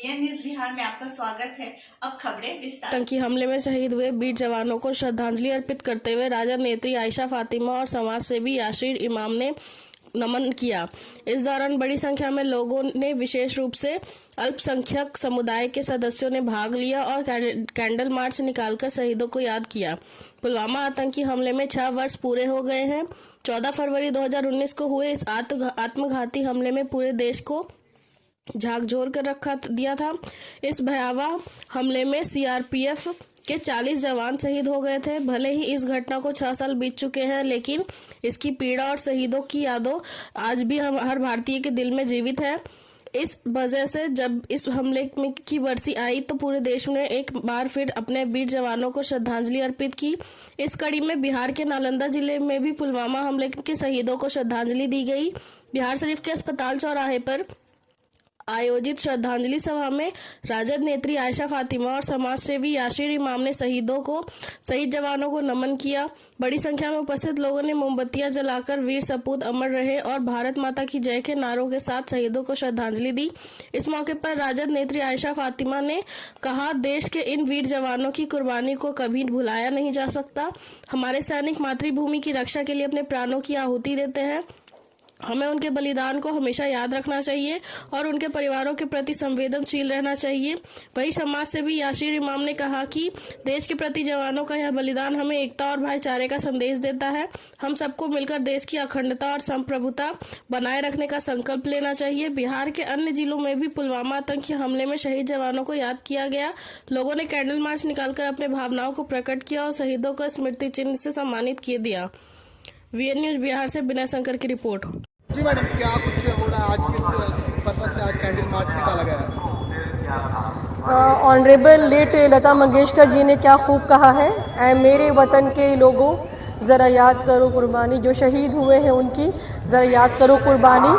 VN news Bihar में आपका स्वागत है। अब खबरें विस्तार। आतंकी हमले में शहीद हुए वीर जवानों को श्रद्धांजलि अर्पित करते हुए राजद नेत्री आयशा फातिमा और समाज सेवी यासिर इमाम ने नमन किया। इस दौरान बड़ी संख्या में लोगों ने, विशेष रूप से अल्पसंख्यक समुदाय के सदस्यों ने भाग लिया और कैंडल मार्च निकालकर शहीदों को याद किया। पुलवामा आतंकी हमले में 6 वर्ष पूरे हो गए हैं। 14 फरवरी 2019 को हुए इस आत्मघाती हमले में पूरे देश को झाकझोर कर रखा दिया था। इस भयावह हमले में सीआरपीएफ के 40 जवान शहीद हो गए थे। भले ही इस घटना को 6 साल बीत चुके हैं, लेकिन इसकी पीड़ा और शहीदों की यादों आज भी हर भारतीय के दिल में जीवित है। इस वजह से जब इस हमले की बरसी आई तो पूरे देश ने एक बार फिर अपने वीर जवानों को श्रद्धांजलि अर्पित की। इस कड़ी में बिहार के नालंदा जिले में भी पुलवामा हमले के शहीदों को श्रद्धांजलि दी गई। बिहार शरीफ के अस्पताल चौराहे पर आयोजित श्रद्धांजलि सभा में राजद नेत्री आयशा फातिमा और समाज सेवी यासिर इमाम ने शहीद जवानों को नमन किया। बड़ी संख्या में उपस्थित लोगों ने मोमबत्तियां जलाकर वीर सपूत अमर रहे और भारत माता की जय के नारों के साथ शहीदों को श्रद्धांजलि दी। इस मौके पर राजद नेत्री आयशा फातिमा ने कहा, देश के इन वीर जवानों की कुर्बानी को कभी भुलाया नहीं जा सकता। हमारे सैनिक मातृभूमि की रक्षा के लिए अपने प्राणों की आहुति देते हैं। हमें उनके बलिदान को हमेशा याद रखना चाहिए और उनके परिवारों के प्रति संवेदनशील रहना चाहिए। वहीं समाज सेवी यासिर इमाम ने कहा कि देश के प्रति जवानों का यह बलिदान हमें एकता और भाईचारे का संदेश देता है। हम सबको मिलकर देश की अखंडता और संप्रभुता बनाए रखने का संकल्प लेना चाहिए। बिहार के अन्य जिलों में भी पुलवामा आतंकी हमले में शहीद जवानों को याद किया गया। लोगों ने कैंडल मार्च निकालकर अपने भावनाओं को प्रकट किया और शहीदों को स्मृति चिन्ह से सम्मानित किए दिया। वीएन न्यूज बिहार से बिना शंकर की रिपोर्ट। जी मैडम, क्या कुछ हो रहा है आज, किस पर्पस से आज कैंडल मार्च निकाला गया है? ऑनरेबल लेट लता मंगेशकर जी ने क्या खूब कहा है, ऐ मेरे वतन के लोगों ज़रा याद करो कुर्बानी, जो शहीद हुए हैं उनकी ज़रा याद करो कुर्बानी।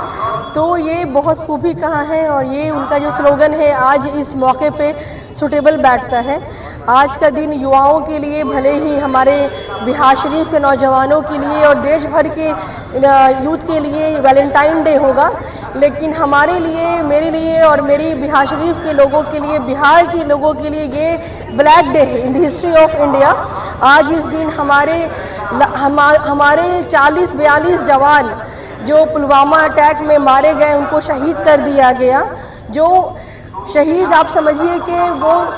तो ये बहुत खूबी कहा है और ये उनका जो स्लोगन है आज इस मौके पे सुटेबल बैठता है। आज का दिन युवाओं के लिए, भले ही हमारे बिहार शरीफ के नौजवानों के लिए और देश भर के यूथ के लिए वैलेंटाइन डे होगा, लेकिन हमारे लिए, मेरे लिए और मेरी बिहार शरीफ के लोगों के लिए, बिहार के लोगों के लिए ये ब्लैक डे है in the history of India. आज इस दिन हमारे 40-42 जवान जो पुलवामा अटैक में मारे गए, उनको शहीद कर दिया गया। जो शहीद, आप समझिए कि वो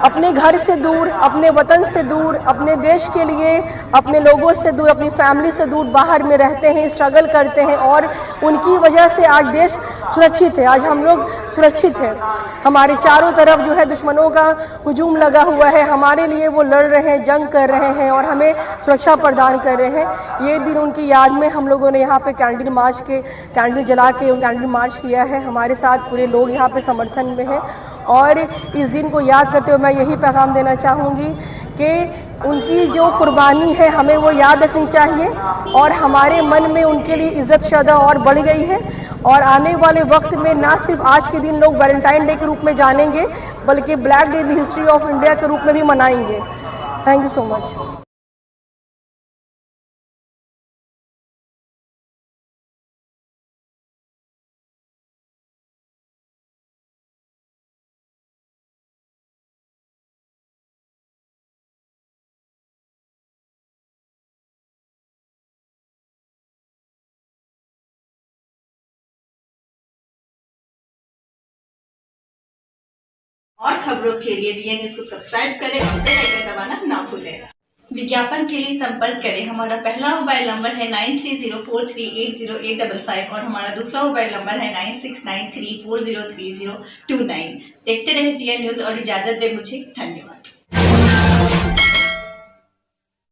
अपने घर से दूर, अपने वतन से दूर, अपने देश के लिए, अपने लोगों से दूर, अपनी फैमिली से दूर बाहर में रहते हैं, स्ट्रगल करते हैं और उनकी वजह से आज देश सुरक्षित है। आज हम लोग सुरक्षित हैं। हमारे चारों तरफ जो है दुश्मनों का हुजूम लगा हुआ है, हमारे लिए वो लड़ रहे हैं, जंग कर रहे हैं और हमें सुरक्षा प्रदान कर रहे हैं। ये दिन उनकी याद में हम लोगों ने यहाँ पे कैंडल जला के कैंडल मार्च किया है। हमारे साथ पूरे लोग यहाँ पे समर्थन में हैं और इस दिन को याद करते हुए मैं यही पैगाम देना चाहूँगी कि उनकी जो कुर्बानी है हमें वो याद रखनी चाहिए और हमारे मन में उनके लिए इज्जत श्रद्धा और बढ़ गई है। और आने वाले वक्त में ना सिर्फ आज के दिन लोग वैलेंटाइन डे के रूप में जानेंगे, बल्कि black day in the history of India के रूप में भी मनाएंगे। Thank you so much. और खबरों के लिए वीएन न्यूज को सब्सक्राइब करें और बेल आइकन दबाना ना भूलें। विज्ञापन के लिए संपर्क करें। हमारा पहला मोबाइल नंबर है 9304380855 और हमारा दूसरा मोबाइल नंबर है 9693403029। देखते रहे वीएन न्यूज और इजाजत दे मुझे। धन्यवाद।